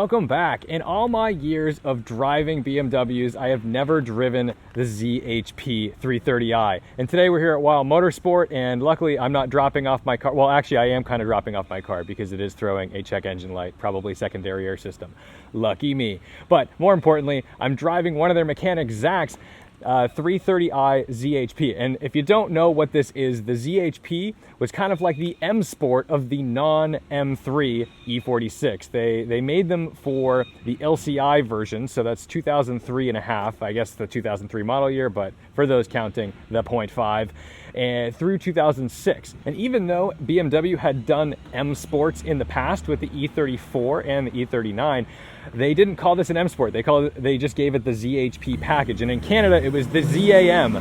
Welcome back. In all my years of driving BMWs, I have never driven the ZHP 330i. And today we're here at Wile Motorsport, and luckily I'm not dropping off my car. Well, actually I am kind of dropping off my car because it is throwing a check engine light, probably secondary air system. Lucky me. But more importantly, I'm driving one of their mechanic Zach's 330i ZHP. And if you don't know what this is, the ZHP was kind of like the M Sport of the non-M3 E46. They made them for the LCI version, so that's 2003 and a half, I guess the 2003 model year, but for those counting, the 0.5, and through 2006. And even though BMW had done M Sports in the past with the E34 and the E39, they didn't call this an M Sport. They just gave it the ZHP package. And in Canada, it was the ZAM.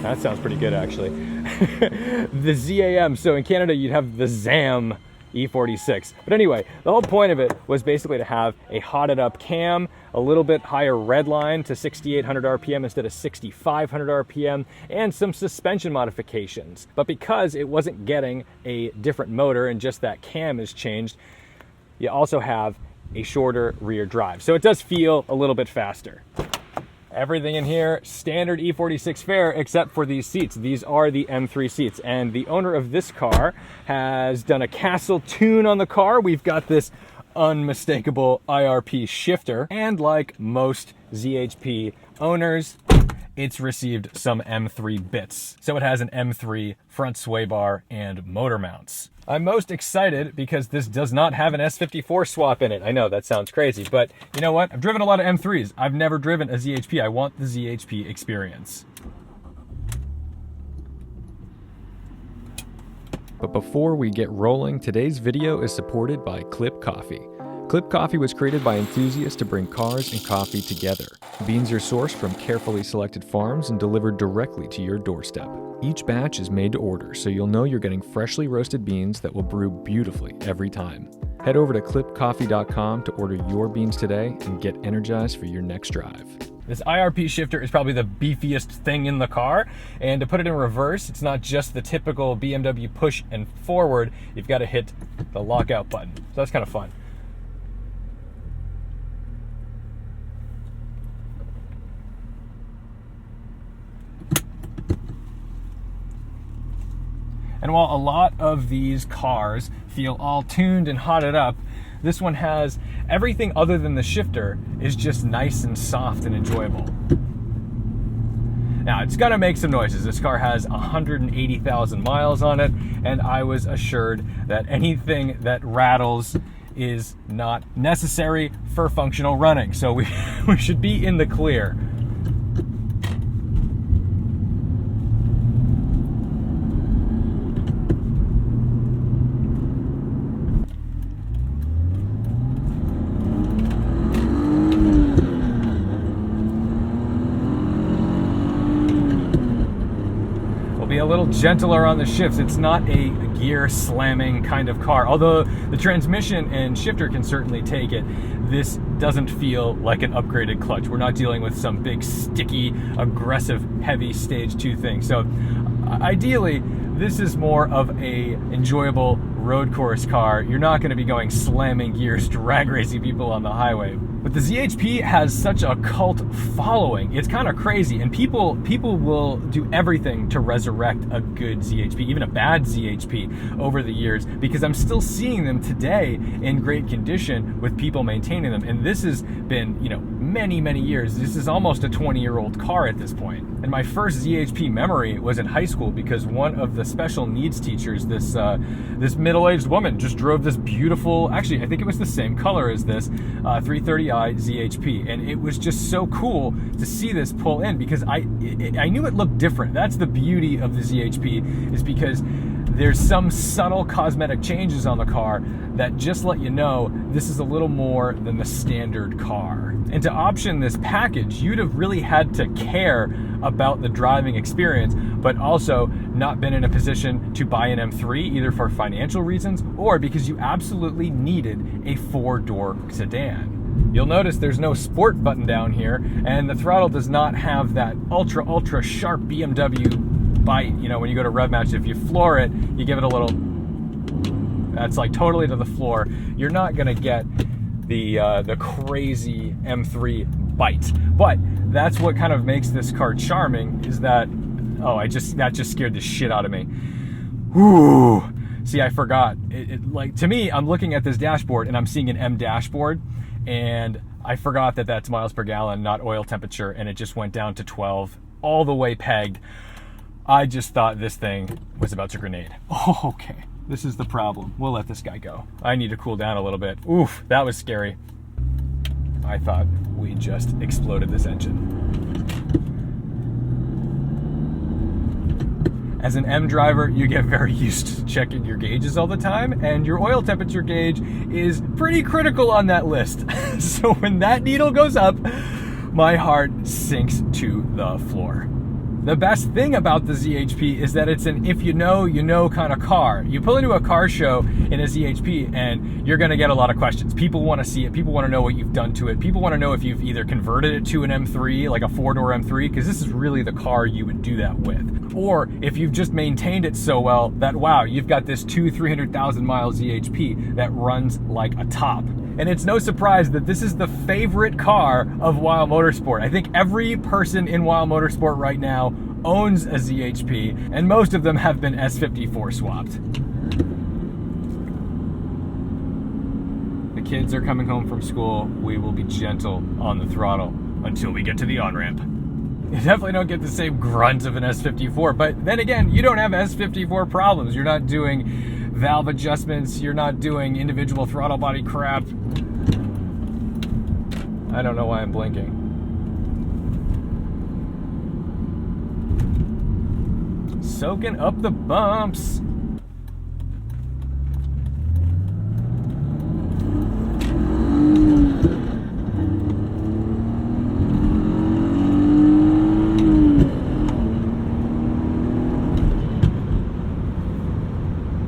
That sounds pretty good, actually. The ZAM. So in Canada, you'd have the ZAM E46. But anyway, the whole point of it was basically to have a hotted up cam, a little bit higher red line to 6,800 RPM instead of 6,500 RPM, and some suspension modifications. But because it wasn't getting a different motor and just that cam is changed, you also have a shorter rear drive. So it does feel a little bit faster. Everything in here, standard E46 fare, except for these seats. These are the M3 seats. And the owner of this car has done a Kassel tune on the car. We've got this unmistakable IRP shifter. And like most ZHP owners, it's received some M3 bits. So it has an M3 front sway bar and motor mounts. I'm most excited because this does not have an S54 swap in it. I know that sounds crazy, but you know what? I've driven a lot of M3s. I've never driven a ZHP. I want the ZHP experience. But before we get rolling, today's video is supported by Klip Coffee. Klip Coffee was created by enthusiasts to bring cars and coffee together. Beans are sourced from carefully selected farms and delivered directly to your doorstep. Each batch is made to order, so you'll know you're getting freshly roasted beans that will brew beautifully every time. Head over to klipcoffee.com to order your beans today and get energized for your next drive. This IRP shifter is probably the beefiest thing in the car, and to put it in reverse, it's not just the typical BMW push and forward, you've got to hit the lockout button. So that's kind of fun. And while a lot of these cars feel all tuned and hotted up, this one has everything other than the shifter is just nice and soft and enjoyable. Now, it's gonna make some noises. This car has 180,000 miles on it, and I was assured that anything that rattles is not necessary for functional running. So we should be in the clear. A little gentler on the shifts. It's not a gear slamming kind of car. Although the transmission and shifter can certainly take it, this doesn't feel like an upgraded clutch. We're not dealing with some big, sticky, aggressive, heavy stage 2 thing. So ideally, this is more of a enjoyable road course car. You're not going to be going slamming gears, drag racing people on the highway. But the ZHP has such a cult following. It's kind of crazy, and people will do everything to resurrect a good ZHP, even a bad ZHP, over the years, because I'm still seeing them today in great condition with people maintaining them. And this has been, many years. This is almost a 20-year-old car at this point. And my first ZHP memory was in high school because one of the special needs teachers, this middle-aged woman, just drove this beautiful, actually I think it was the same color as this 330i ZHP, and it was just so cool to see this pull in because I knew it looked different. That's the beauty of the ZHP, is because there's some subtle cosmetic changes on the car that just let you know this is a little more than the standard car. And to option this package, you'd have really had to care about the driving experience, but also not been in a position to buy an M3 either for financial reasons or because you absolutely needed a 4-door sedan. You'll notice there's no sport button down here, and the throttle does not have that ultra sharp BMW bite. When you go to rev match, if you floor it, you give it a little, that's like totally to the floor. You're not gonna get the crazy M3 bite. But that's what kind of makes this car charming, is that, oh, that just scared the shit out of me. Ooh. See, I forgot. Like, to me, I'm looking at this dashboard and I'm seeing an M dashboard, and I forgot that that's miles per gallon, not oil temperature, and it just went down to 12, all the way pegged. I just thought this thing was about to grenade. Oh, okay. This is the problem. We'll let this guy go. I need to cool down a little bit. Oof, that was scary. I thought we just exploded this engine. As an M driver, you get very used to checking your gauges all the time, and your oil temperature gauge is pretty critical on that list. So when that needle goes up, my heart sinks to the floor. The best thing about the ZHP is that it's an if you know, you know kind of car. You pull into a car show in a ZHP and you're gonna get a lot of questions. People wanna see it, people wanna know what you've done to it, people wanna know if you've either converted it to an M3, like a 4-door M3, because this is really the car you would do that with. Or if you've just maintained it so well that, wow, you've got this 300,000 mile ZHP that runs like a top. And it's no surprise that this is the favorite car of Wile Motorsport. I think every person in Wile Motorsport right now owns a ZHP, and most of them have been S54 swapped. The kids are coming home from school. We will be gentle on the throttle until we get to the on-ramp. You definitely don't get the same grunt of an S54, but then again, you don't have S54 problems. You're not doing valve adjustments, you're not doing individual throttle body crap. I don't know why I'm blinking. Soaking up the bumps.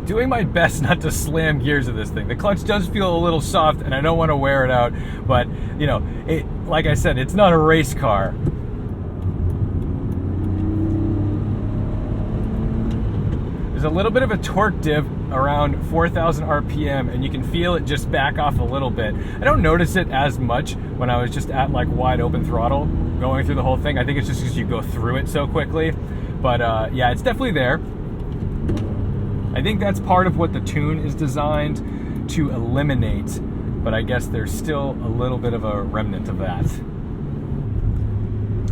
Doing my best not to slam gears of this thing. The clutch does feel a little soft and I don't want to wear it out, but you know, like I said, it's not a race car. There's a little bit of a torque diff around 4,000 RPM and you can feel it just back off a little bit. I don't notice it as much when I was just at like wide open throttle going through the whole thing. I think it's just because you go through it so quickly, but yeah, it's definitely there. I think that's part of what the tune is designed to eliminate, but I guess there's still a little bit of a remnant of that.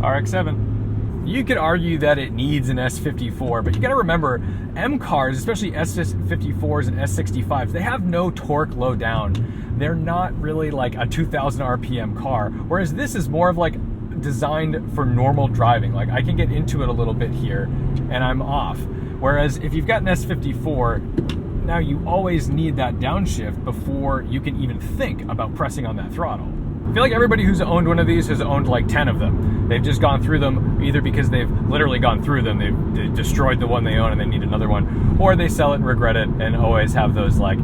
RX-7. You could argue that it needs an S54, but you gotta remember, M cars, especially S54s and S65s, they have no torque low down. They're not really like a 2,000 RPM car, whereas this is more of like designed for normal driving. Like I can get into it a little bit here and I'm off. Whereas if you've got an S54, now you always need that downshift before you can even think about pressing on that throttle. I feel like everybody who's owned one of these has owned like 10 of them. They've just gone through them either because they've literally gone through them, they've destroyed the one they own and they need another one, or they sell it and regret it and always have those like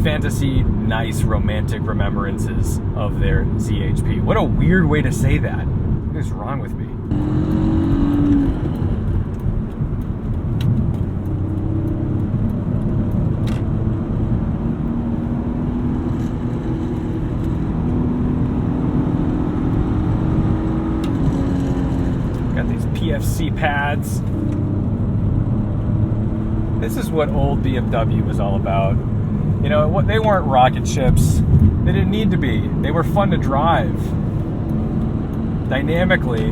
fantasy, nice, romantic remembrances of their ZHP. What a weird way to say that. What is wrong with me? PFC pads. This is what old BMW was all about. You know, they weren't rocket ships. They didn't need to be. They were fun to drive. Dynamically.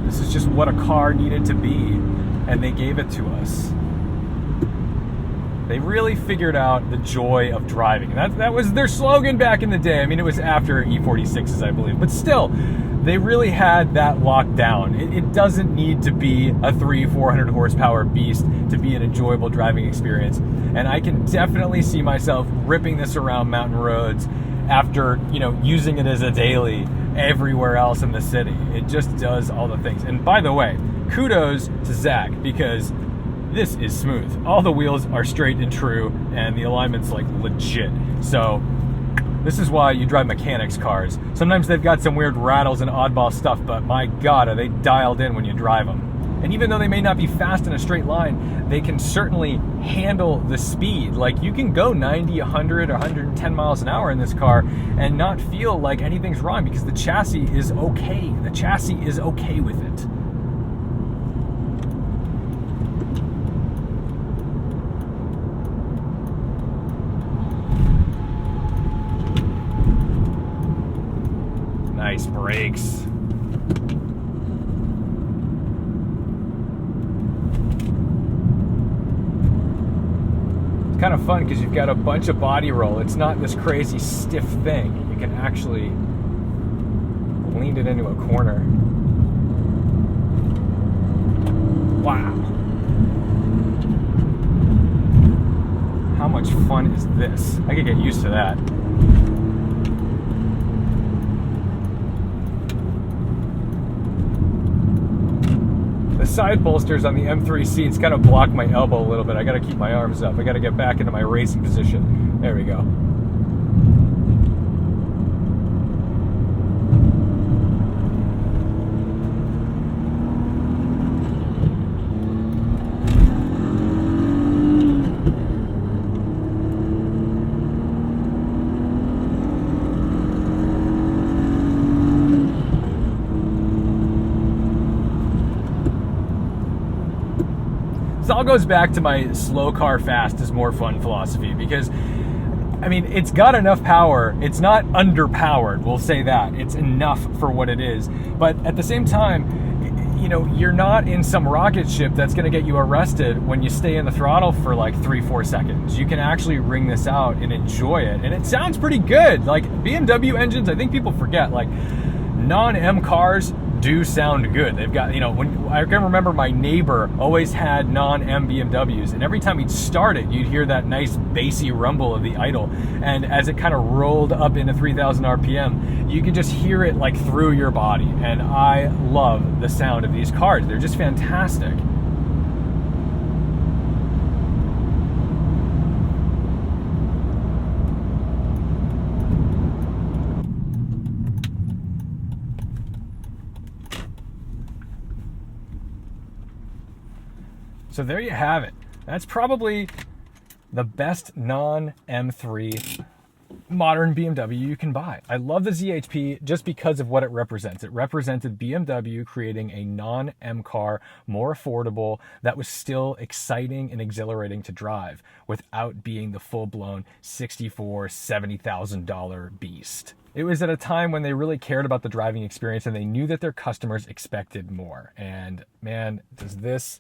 This is just what a car needed to be, and they gave it to us. They really figured out the joy of driving. That was their slogan back in the day. I mean, it was after E46s, I believe, but still, they really had that locked down. It doesn't need to be a 300-400 horsepower beast to be an enjoyable driving experience. And I can definitely see myself ripping this around mountain roads after, you know, using it as a daily everywhere else in the city. It just does all the things. And by the way, kudos to Zach, because this is smooth. All the wheels are straight and true, and the alignment's like legit. So this is why you drive mechanics cars. Sometimes they've got some weird rattles and oddball stuff, but my God, are they dialed in when you drive them. And even though they may not be fast in a straight line, they can certainly handle the speed. Like, you can go 90, 100, or 110 miles an hour in this car and not feel like anything's wrong because the chassis is okay. The chassis is okay with it. Nice brakes. It's kind of fun because you've got a bunch of body roll. It's not this crazy stiff thing. You can actually lean it into a corner. Wow. How much fun is this? I could get used to that. The side bolsters on the M3 seats kind of block my elbow a little bit. I got to keep my arms up. I got to get back into my racing position. There we go. This all goes back to my slow car fast is more fun philosophy because, I mean, it's got enough power. It's not underpowered, we'll say that. It's enough for what it is. But at the same time, you know, you're not in some rocket ship that's going to get you arrested when you stay in the throttle for like 3-4 seconds. You can actually wring this out and enjoy it. And it sounds pretty good. Like, BMW engines, I think people forget, like, non-M cars do sound good. They've got, you know, when I can remember my neighbor always had non-M BMWs, and every time he'd start it, you'd hear that nice bassy rumble of the idle. And as it kind of rolled up into 3,000 RPM, you could just hear it like through your body. And I love the sound of these cars. They're just fantastic. So there you have it. That's probably the best non-M3 modern BMW you can buy. I love the ZHP just because of what it represents. It represented BMW creating a non-M car, more affordable, that was still exciting and exhilarating to drive without being the full-blown $64,000, $70,000 beast. It was at a time when they really cared about the driving experience and they knew that their customers expected more. And man, does this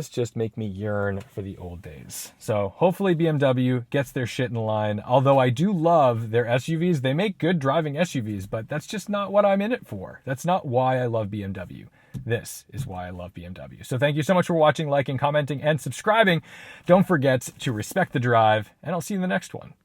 just make me yearn for the old days. So hopefully BMW gets their shit in line. Although I do love their SUVs. They make good driving SUVs, but that's just not what I'm in it for. That's not why I love BMW. This is why I love BMW. So thank you so much for watching, liking, commenting, and subscribing. Don't forget to respect the drive, and I'll see you in the next one.